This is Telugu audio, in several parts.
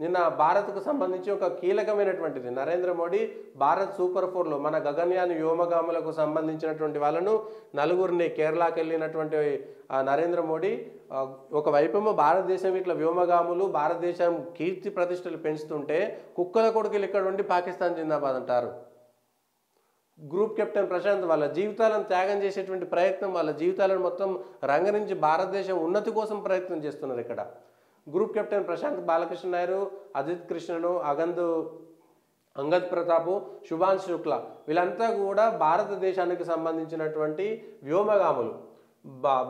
నిన్న భారత్కు సంబంధించి ఒక కీలకమైనటువంటిది. నరేంద్ర మోడీ భారత్ సూపర్ 4లో మన గగన్యాన్ వ్యోమగాములకు సంబంధించినటువంటి వాళ్ళను నలుగురిని కేరళకి వెళ్ళినటువంటి నరేంద్ర మోడీ ఒకవైపేమో భారతదేశం ఇట్లా వ్యోమగాములు భారతదేశం కీర్తి ప్రతిష్టలు పెంచుతుంటే కుక్కల కొడుకులు ఇక్కడ ఉండి పాకిస్తాన్ జిందాబాద్ అంటారు. గ్రూప్ కెప్టెన్ ప్రశాంత్ వాళ్ళ జీవితాలను త్యాగం చేసేటువంటి ప్రయత్నం, వాళ్ళ జీవితాలను మొత్తం రంగరించి భారతదేశం ఉన్నతి కోసం ప్రయత్నం చేస్తున్నారు. ఇక్కడ గ్రూప్ కెప్టెన్ ప్రశాంత్ బాలకృష్ణ నాయరు, అజిత్ కృష్ణను, అంగద్ ప్రతాప్, శుభాంశు శుక్లా వీళ్ళంతా కూడా భారతదేశానికి సంబంధించినటువంటి వ్యోమగాములు.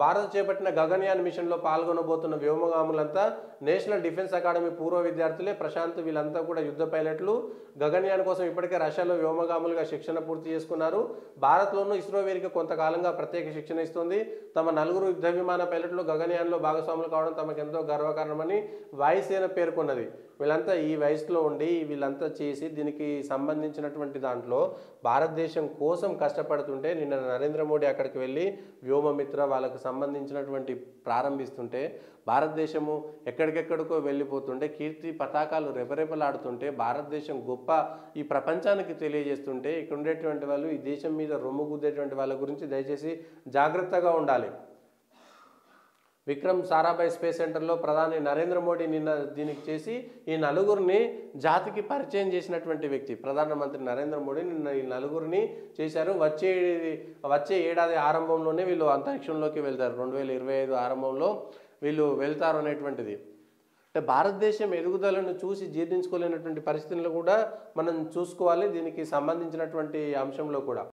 భారత్ చేపట్టిన గగన్యాన్ మిషన్లో పాల్గొనబోతున్న వ్యోమగాములంతా నేషనల్ డిఫెన్స్ అకాడమీ పూర్వ విద్యార్థులే. ప్రశాంత్ వీళ్ళంతా కూడా యుద్ధ పైలట్లు. గగన్యాన్ కోసం ఇప్పటికే రష్యాలో వ్యోమగాములుగా శిక్షణ పూర్తి చేసుకున్నారు. భారత్లోనూ ఇస్రో వీరికి కొంతకాలంగా ప్రత్యేక శిక్షణ ఇస్తుంది. తమ నలుగురు యుద్ధ విమాన పైలట్లు గగన్యాన్లో భాగస్వాములు కావడం తమకు ఎంతో గర్వకారణమని వాయుసేన పేర్కొన్నది. వీళ్ళంతా ఈ వయసులో ఉండి వీళ్ళంతా చేసి దీనికి సంబంధించినటువంటి దాంట్లో భారతదేశం కోసం కష్టపడుతుంటే నిన్న నరేంద్ర మోడీ అక్కడికి వెళ్ళి వ్యోమమిత్ర వాళ్ళకు సంబంధించినటువంటి ప్రారంభిస్తుంటే భారతదేశము ఎక్కడికెక్కడికో వెళ్ళిపోతుంటే కీర్తి పతాకాలు రెపరెపలాడుతుంటే భారతదేశం గొప్ప ఈ ప్రపంచానికి తెలియజేస్తుంటే ఇక్కడ ఉండేటువంటి వాళ్ళు ఈ దేశం మీద రొమ్ము గుద్దేటువంటి వాళ్ళ గురించి దయచేసి జాగ్రత్తగా ఉండాలి. విక్రమ్ సారాభాయ్ స్పేస్ సెంటర్లో ప్రధాని నరేంద్ర మోడీ నిన్న దీనికి చేసి ఈ నలుగురిని జాతికి పరిచయం చేసినటువంటి వ్యక్తి ప్రధానమంత్రి నరేంద్ర మోడీ నిన్న ఈ నలుగురిని చేశారు. వచ్చే ఏడాది ఆరంభంలోనే వీళ్ళు అంతరిక్షంలోకి వెళ్తారు. 2025 ఆరంభంలో వీళ్ళు వెళ్తారు అనేటువంటిది. అంటే భారతదేశం ఎదుగుదలను చూసి జీర్ణించుకోలేనటువంటి పరిస్థితులను కూడా మనం చూసుకోవాలి దీనికి సంబంధించినటువంటి అంశంలో కూడా.